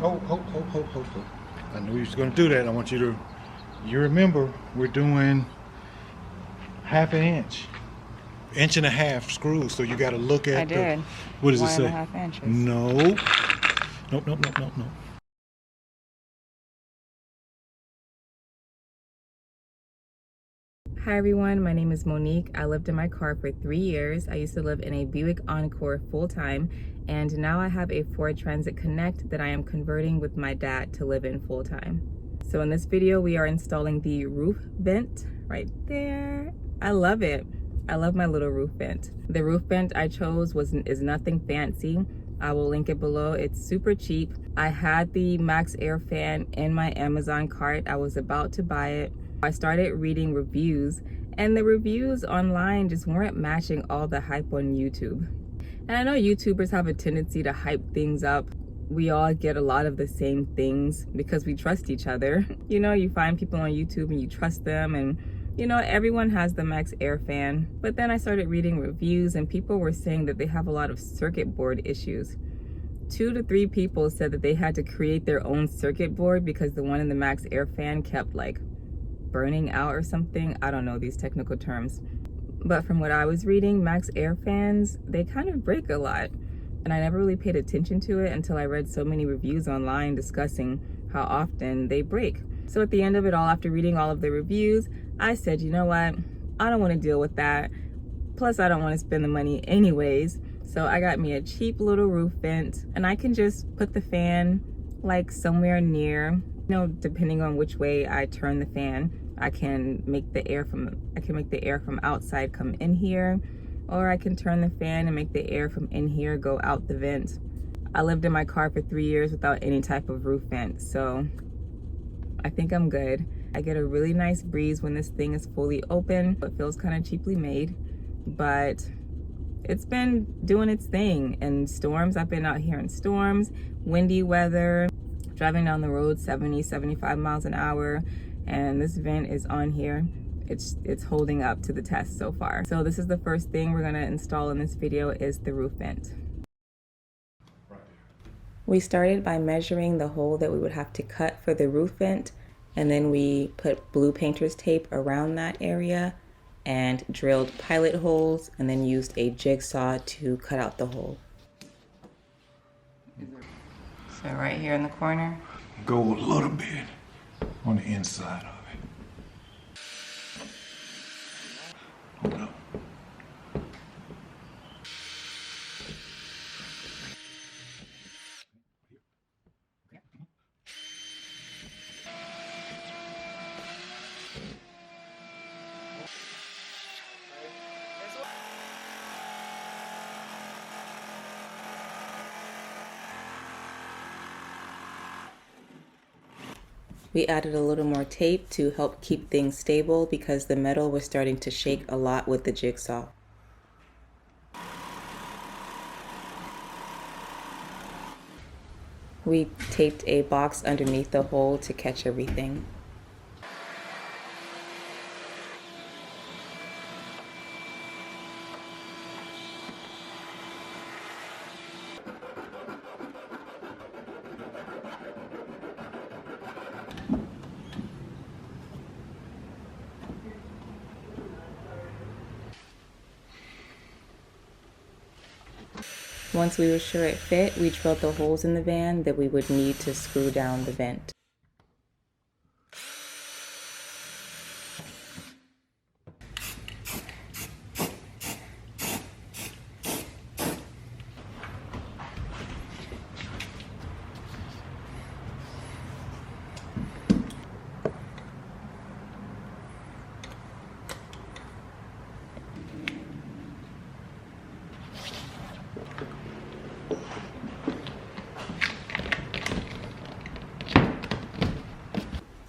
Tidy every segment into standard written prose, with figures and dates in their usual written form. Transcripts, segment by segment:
Oh. I knew you was going to do that. I want you to, you remember, we're doing half an inch and a half screws. So you got to look at I did. what does it say? 1.5 inches. No. Nope. Hi everyone, my name is Monique. I lived in my car for 3 years. I used to live in a Buick Encore full-time, and now I have a Ford Transit Connect that I am converting with my dad to live in full-time. So in this video, we are installing the roof vent right there. I love it. I love my little roof vent. The roof vent I chose is nothing fancy. I will link it below. It's super cheap. I had the Maxxair fan in my Amazon cart. I was about to buy it. I started reading reviews, and the reviews online just weren't matching all the hype on YouTube. And I know YouTubers have a tendency to hype things up. We all get a lot of the same things because we trust each other. You know, you find people on YouTube and you trust them, and you know, everyone has the Maxxair fan. But then I started reading reviews, and people were saying that they have a lot of circuit board issues. 2 to 3 people said that they had to create their own circuit board because the one in the Maxxair fan kept like burning out or something. I don't know these technical terms. But from what I was reading, Maxxair fans, they kind of break a lot. And I never really paid attention to it until I read so many reviews online discussing how often they break. So at the end of it all, after reading all of the reviews, I said, you know what? I don't want to deal with that. Plus, I don't want to spend the money anyways. So I got me a cheap little roof vent, and I can just put the fan like somewhere near, you know, depending on which way I turn the fan, I can make the air from outside come in here, or I can turn the fan and make the air from in here go out the vent. I lived in my car for 3 years without any type of roof vent, so I think I'm good. I get a really nice breeze when this thing is fully open. It feels kind of cheaply made, but it's been doing its thing. And storms, I've been out here in storms, windy weather, driving down the road 70, 75 miles an hour, and this vent is on here. It's holding up to the test so far. So this is the first thing we're gonna install in this video is the roof vent. We started by measuring the hole that we would have to cut for the roof vent, and then we put blue painter's tape around that area and drilled pilot holes, and then used a jigsaw to cut out the hole. So right here in the corner? Go a little bit on the inside of it. Hold up. We added a little more tape to help keep things stable because the metal was starting to shake a lot with the jigsaw. We taped a box underneath the hole to catch everything. Once we were sure it fit, we drilled the holes in the van that we would need to screw down the vent.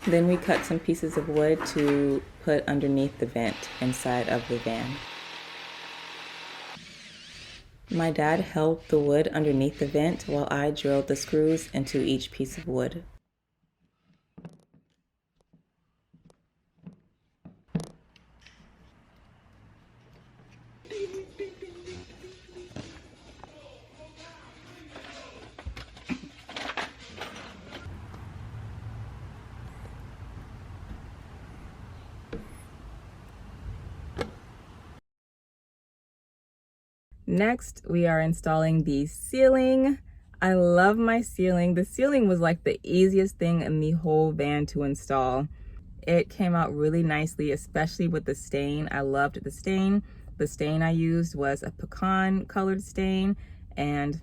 Then we cut some pieces of wood to put underneath the vent inside of the van. My dad held the wood underneath the vent while I drilled the screws into each piece of wood. Next, we are installing the ceiling. I love my ceiling. The ceiling was like the easiest thing in the whole van to install. It came out really nicely, especially with the stain. I loved the stain. The stain I used was a pecan colored stain, and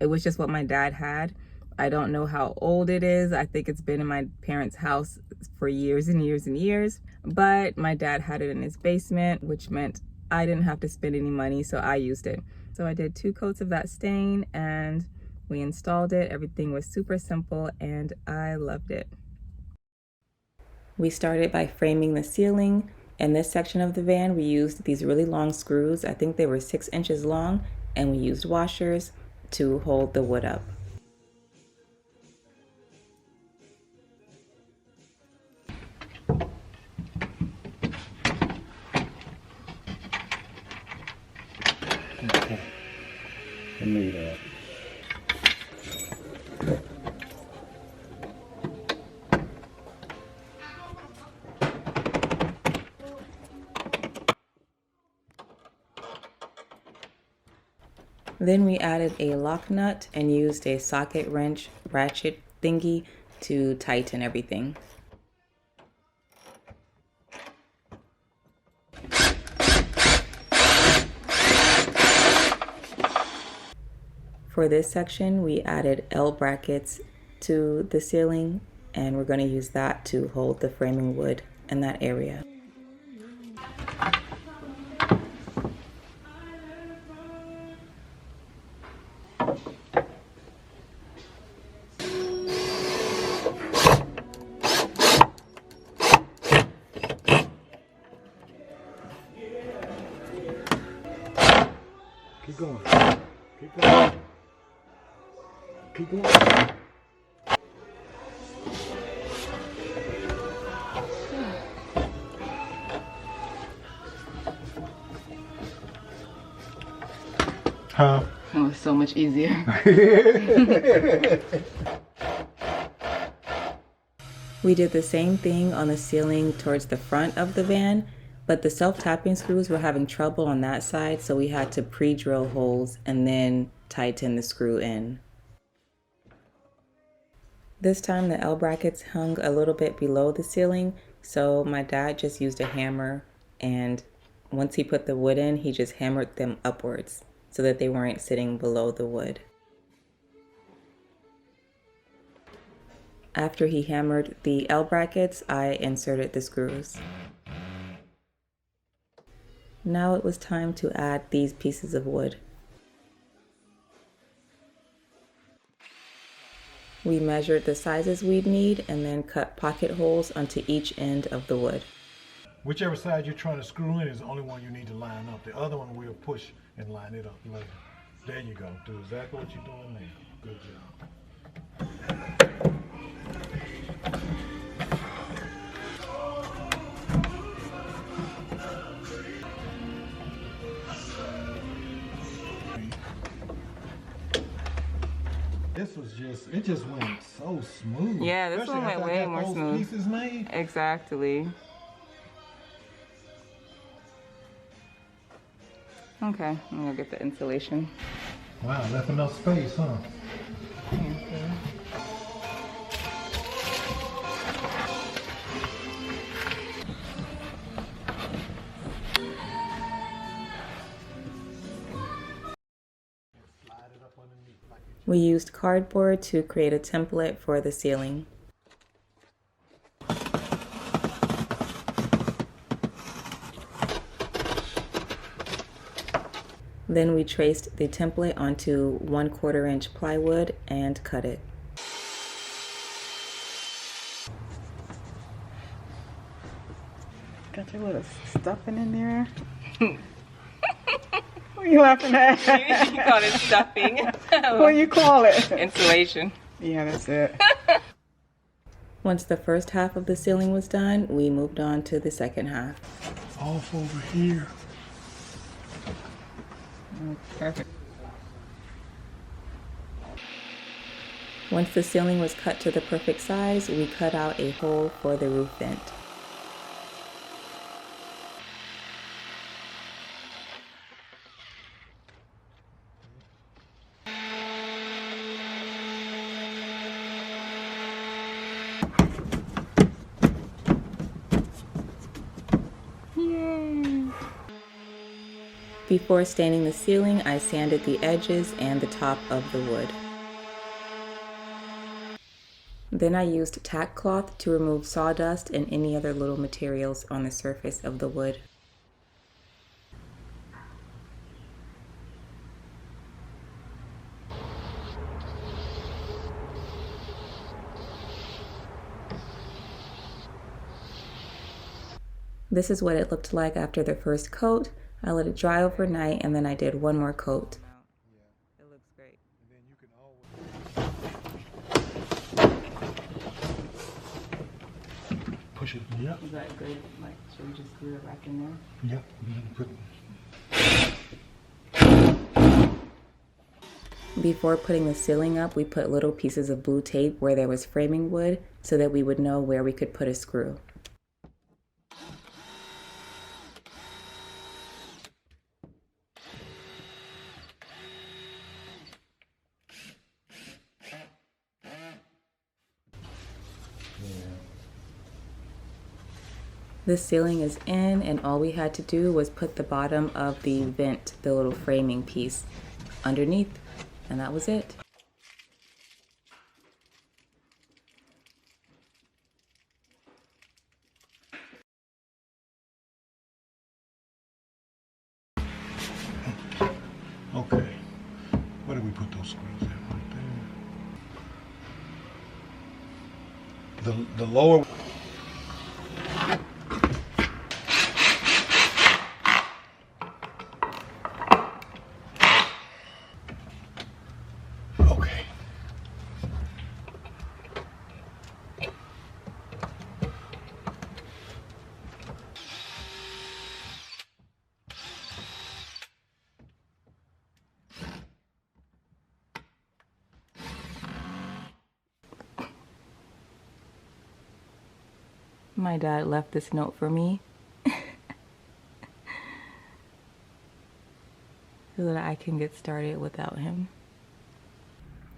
it was just what my dad had. I don't know how old it is. I think it's been in my parents' house for years and years and years, but my dad had it in his basement, which meant I didn't have to spend any money, so I used it. So I did 2 coats of that stain and we installed it. Everything was super simple and I loved it. We started by framing the ceiling. In this section of the van, we used these really long screws. I think they were 6 inches long, and we used washers to hold the wood up. Okay. Give me that. Then we added a lock nut and used a socket wrench ratchet thingy to tighten everything. For this section, we added L brackets to the ceiling, and we're going to use that to hold the framing wood in that area. Keep going. Keep going. Keep going. Huh? Oh, it's so much easier. We did the same thing on the ceiling towards the front of the van, but the self-tapping screws were having trouble on that side, so we had to pre-drill holes and then tighten the screw in. This time the L brackets hung a little bit below the ceiling, so my dad just used a hammer, and once he put the wood in, he just hammered them upwards so that they weren't sitting below the wood. After he hammered the L brackets, I inserted the screws. Now it was time to add these pieces of wood. We measured the sizes we'd need and then cut pocket holes onto each end of the wood. Whichever side you're trying to screw in is the only one you need to line up. The other one we'll push and line it up later. There you go. Do exactly what you're doing now. Good job. This was it just went so smooth. Yeah, this one went way more smooth. Pieces made. Exactly. Okay, I'm gonna get the insulation. Wow, left enough space, huh? We used cardboard to create a template for the ceiling. Then we traced the template onto 1/4 inch plywood and cut it. Got your little stuffing in there. What are you laughing at? You call it stuffing. What do you call it? Insulation. Yeah, that's it. Once the first half of the ceiling was done, we moved on to the second half. Off over here. Perfect. Once the ceiling was cut to the perfect size, we cut out a hole for the roof vent. Before staining the ceiling, I sanded the edges and the top of the wood. Then I used tack cloth to remove sawdust and any other little materials on the surface of the wood. This is what it looked like after the first coat. I let it dry overnight and then I did one more coat. Yeah. It looks great. And then you can always push it. Yep. Is that good? Like, should we just screw it back in there? Yep. You can put. Before putting the ceiling up, we put little pieces of blue tape where there was framing wood so that we would know where we could put a screw. The ceiling is in, and all we had to do was put the bottom of the vent, the little framing piece, underneath, and that was it. Okay. Where did we put those screws in? Right there. The lower. Okay. My dad left this note for me so that I can get started without him.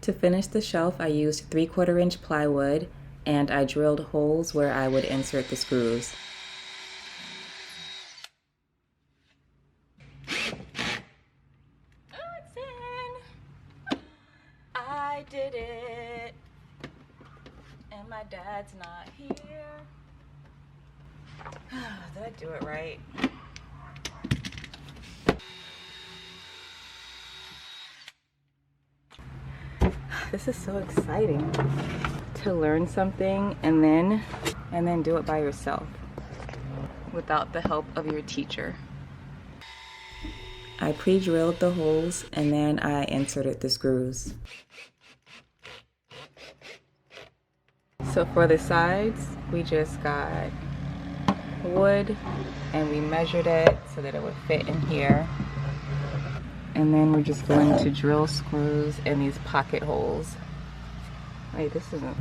To finish the shelf, I used 3/4 inch plywood and I drilled holes where I would insert the screws. Oh, it's in! I did it! And my dad's not here. Did I do it right? This is so exciting to learn something and then do it by yourself without the help of your teacher. I pre-drilled the holes and then I inserted the screws. So for the sides, we just got wood and we measured it so that it would fit in here. And then we're just going to drill screws in these pocket holes. Wait, this isn't...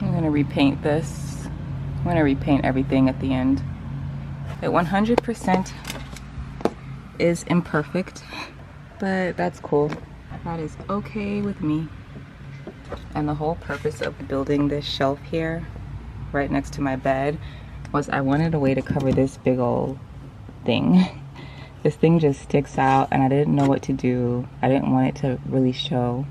I'm gonna repaint this. I'm gonna repaint everything at the end. It 100% is imperfect, but that's cool. That is okay with me. And the whole purpose of building this shelf here, right next to my bed, was I wanted a way to cover this big old thing. This thing just sticks out and I didn't know what to do. I didn't want it to really show.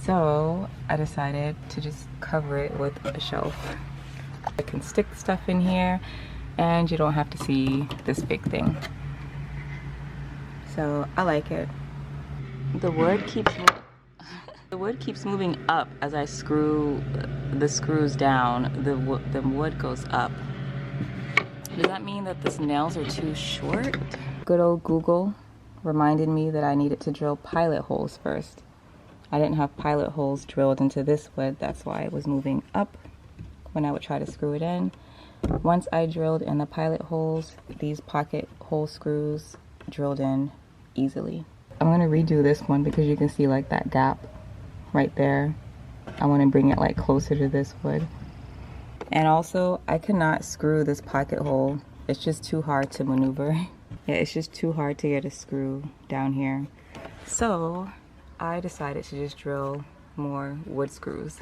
So I decided to just cover it with a shelf. I can stick stuff in here and you don't have to see this big thing. So I like it. The wood keeps moving up as I screw the screws down. The wood goes up. Does that mean that these nails are too short? Good old Google reminded me that I needed to drill pilot holes first. I didn't have pilot holes drilled into this wood, that's why it was moving up when I would try to screw it in. Once I drilled in the pilot holes, these pocket hole screws drilled in easily. I'm gonna redo this one because you can see like that gap right there. I want to bring it like closer to this wood. And also, I cannot screw this pocket hole. It's just too hard to maneuver. Yeah, it's just too hard to get a screw down here. So I decided to just drill more wood screws.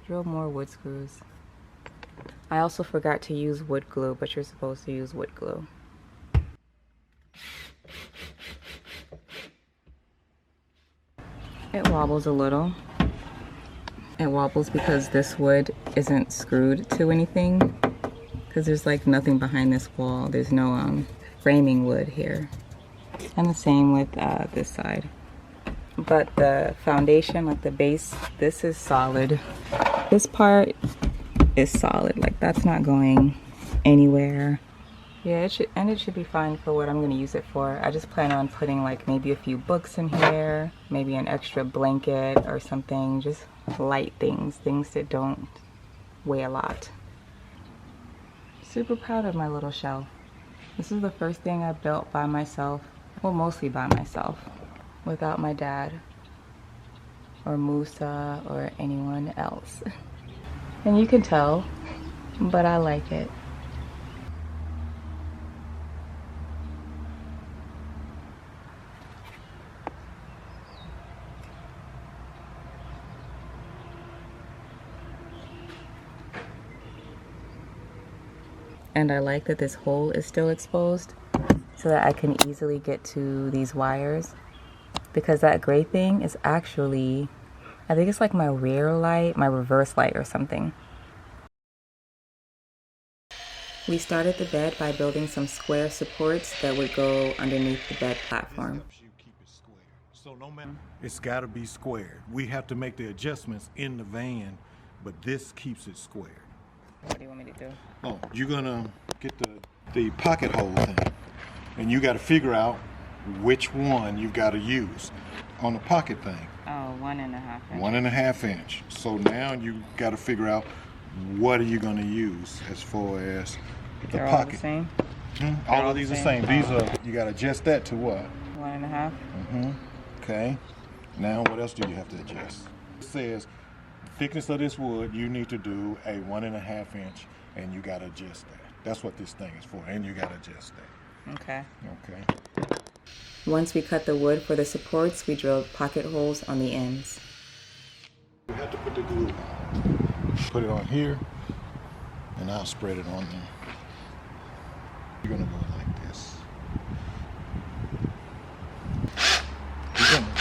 Drill more wood screws. I also forgot to use wood glue, but you're supposed to use wood glue. It wobbles a little. It wobbles because this wood isn't screwed to anything. Because there's like nothing behind this wall. There's no framing wood here. And the same with this side. But the foundation, like the base, this is solid. This part is solid. Like that's not going anywhere. Yeah, it should be fine for what I'm going to use it for. I just plan on putting like maybe a few books in here, maybe an extra blanket or something, just light things that don't weigh a lot. Super proud of my little shelf. This is the first thing I built by myself, well, mostly by myself, without my dad or Musa or anyone else. And you can tell, but I like it. And I like that this hole is still exposed so that I can easily get to these wires, because that gray thing is actually, I think it's like my rear light, my reverse light or something. We started the bed by building some square supports that would go underneath the bed platform. So no matter, it's got to be squared. We have to make the adjustments in the van, but this keeps it squared. What do you want me to do? Oh, you're gonna get the pocket hole thing, and you got to figure out which one you've got to use on the pocket thing. Oh, 1.5 inch. 1.5 inch. So now you got to figure out what are you going to use as far as the They're pocket. all the same? All of these are the same. These are, you got to adjust that to what? 1.5. Okay. Now what else do you have to adjust? It says thickness of this wood, you need to do a 1.5 inch, and you got to adjust that. That's what this thing is for, and you got to adjust that. Okay. Okay. Once we cut the wood for the supports, we drilled pocket holes on the ends. You have to put the glue on. Put it on here, and I'll spread it on there. You're gonna go like this. You're gonna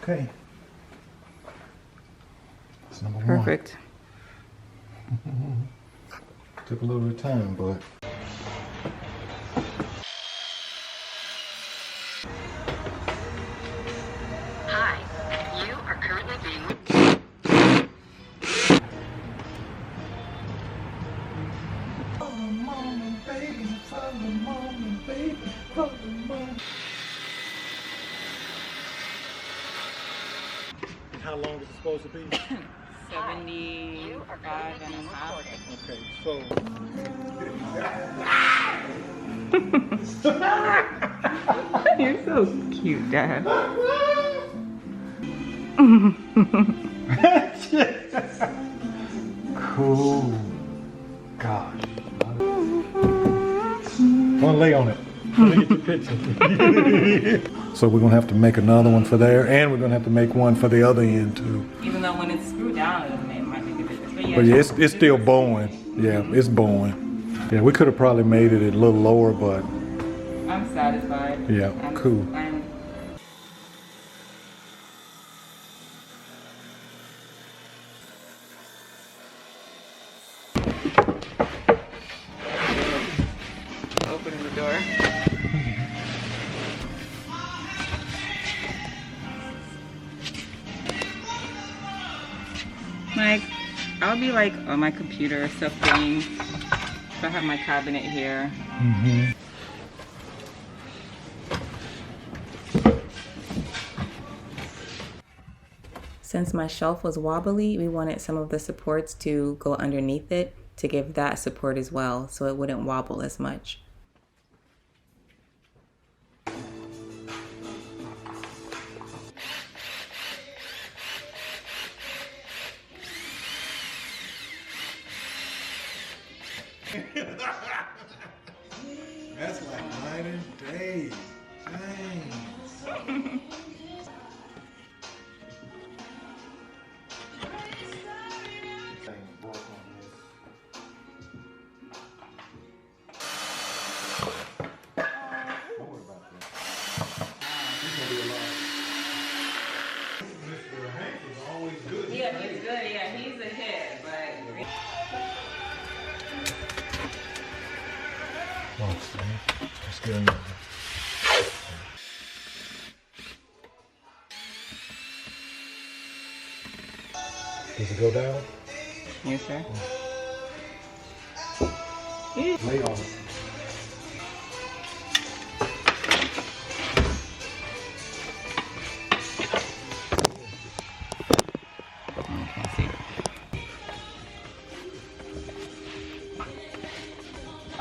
Okay. That's number one. Perfect. Took a little bit of time, but. Hi, you are currently being... How long is it supposed to be? 75.5. Okay, so. You're so cute, Dad. Cool. Gosh. One lay on it. Let me get your picture. So we're gonna have to make another one for there, and we're gonna have to make one for the other end too. Even though when it's screwed down, it might make a difference. But yeah, it's still bowing. Yeah, it's bowing. Yeah, we could have probably made it a little lower, but I'm satisfied. yeah, cool. Opening the door. Like, I'll be like on my computer stuffing. So I have my cabinet here. Since my shelf was wobbly, we wanted some of the supports to go underneath it to give that support as well, so it wouldn't wobble as much. Hey, dang. Yeah, he's good. Yeah, he's a hit, but. Let's get another. Does it go down? Yes, sir. Lay on it.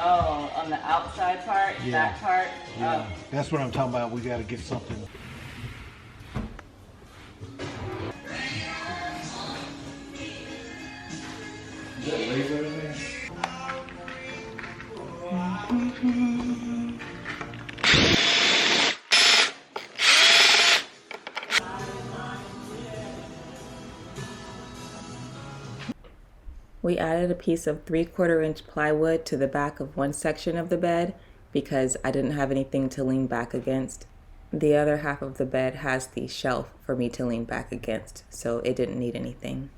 Oh, on the outside part, Yeah. that part. Yeah. Oh. That's what I'm talking about. We got to get something. Is that laser in there? We added a piece of 3/4-inch plywood to the back of one section of the bed because I didn't have anything to lean back against. The other half of the bed has the shelf for me to lean back against, so it didn't need anything.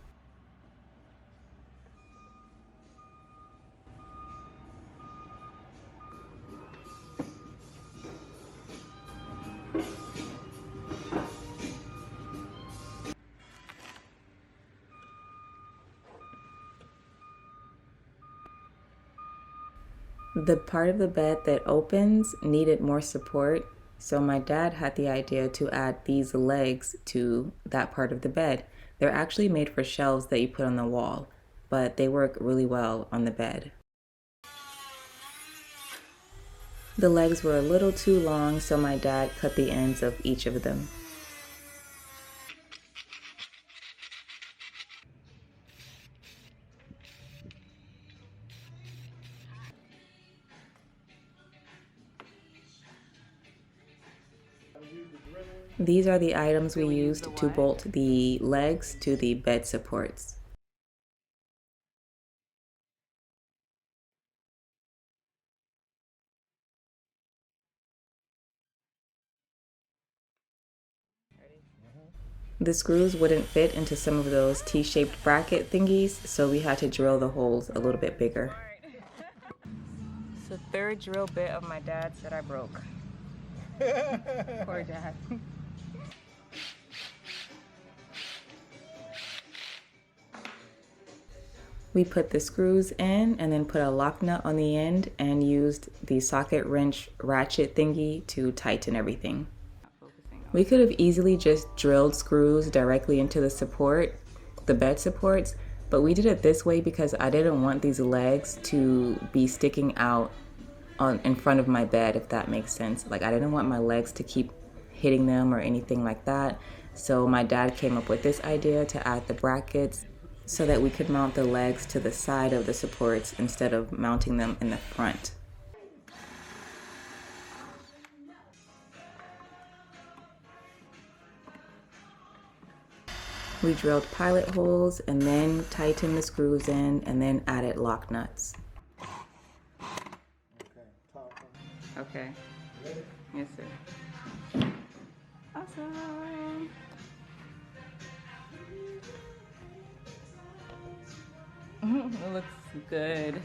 The part of the bed that opens needed more support, so my dad had the idea to add these legs to that part of the bed. They're actually made for shelves that you put on the wall, but they work really well on the bed. The legs were a little too long, so my dad cut the ends of each of them. These are the items we used to bolt the legs to the bed supports. The screws wouldn't fit into some of those T-shaped bracket thingies, so we had to drill the holes a little bit bigger. It's the third drill bit of my dad's that I broke. Poor dad. We put the screws in and then put a lock nut on the end and used the socket wrench ratchet thingy to tighten everything. We could have easily just drilled screws directly into the support, the bed supports, but we did it this way because I didn't want these legs to be sticking out in front of my bed, if that makes sense. Like, I didn't want my legs to keep hitting them or anything like that. So my dad came up with this idea to add the brackets so that we could mount the legs to the side of the supports instead of mounting them in the front. We drilled pilot holes and then tightened the screws in and then added lock nuts. Okay. Yes, sir. Awesome. It looks good.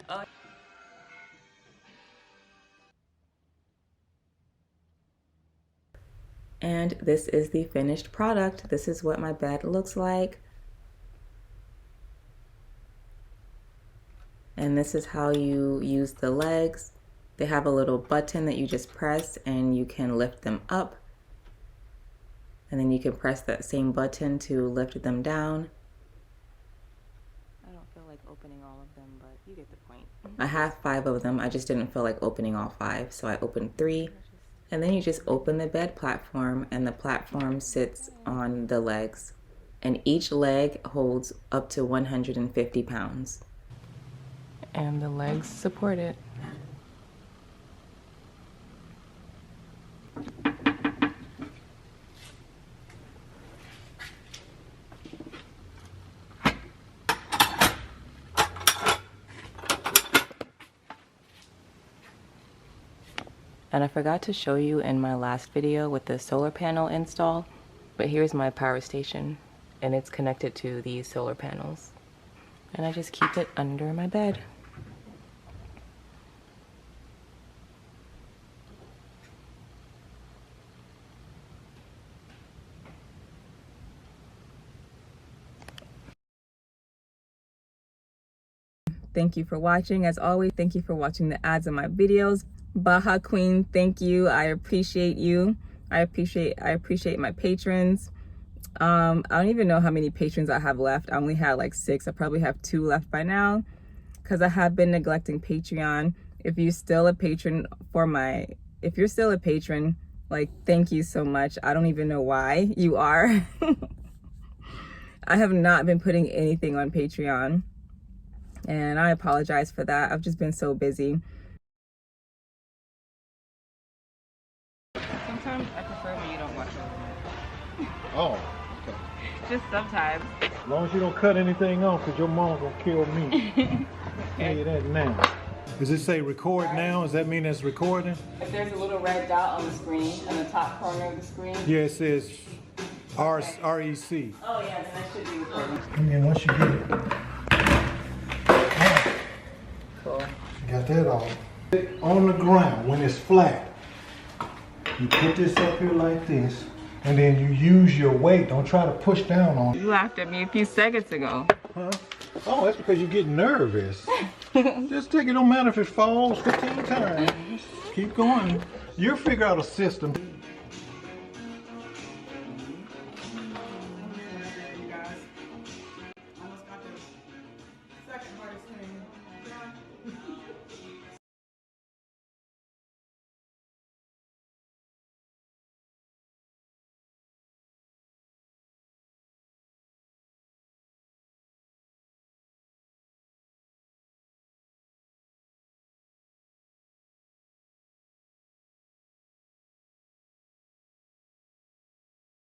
Oh. And this is the finished product. This is what my bed looks like. And this is how you use the legs. They have a little button that you just press and you can lift them up. And then you can press that same button to lift them down. I don't feel like opening all of them, but you get the point. I have 5 of them. I just didn't feel like opening all 5, so I opened 3. And then you just open the bed platform and the platform sits on the legs. And each leg holds up to 150 pounds. and the legs support it. And I forgot to show you in my last video with the solar panel install, but here's my power station and it's connected to these solar panels. And I just keep it under my bed. Thank you for watching. As always, thank you for watching the ads on my videos. Baja Queen, thank you. I appreciate you. I appreciate my patrons. I don't even know how many patrons I have left. I only had like 6. I probably have 2 left by now because I have been neglecting Patreon. If you're still a patron, like, thank you so much. I don't even know why you are. I have not been putting anything on Patreon, and I apologize for that. I've just been so busy. Sometimes I prefer when you don't watch it. Oh, okay. Just sometimes. As long as you don't cut anything off, because your mom's going to kill me. Tell you that now. Does it say record now? Does that mean it's recording? If there's a little red dot on the screen, in the top corner of the screen. Yeah, it says REC. Oh yeah, then that should be recording. And then once you get it. Cool. Got that off. On the ground, when it's flat, you put this up here like this, and then you use your weight. Don't try to push down on it. You laughed at me a few seconds ago. Huh? Oh, that's because you get nervous. Just take it, don't matter if it falls 15 times. Just keep going. You'll figure out a system.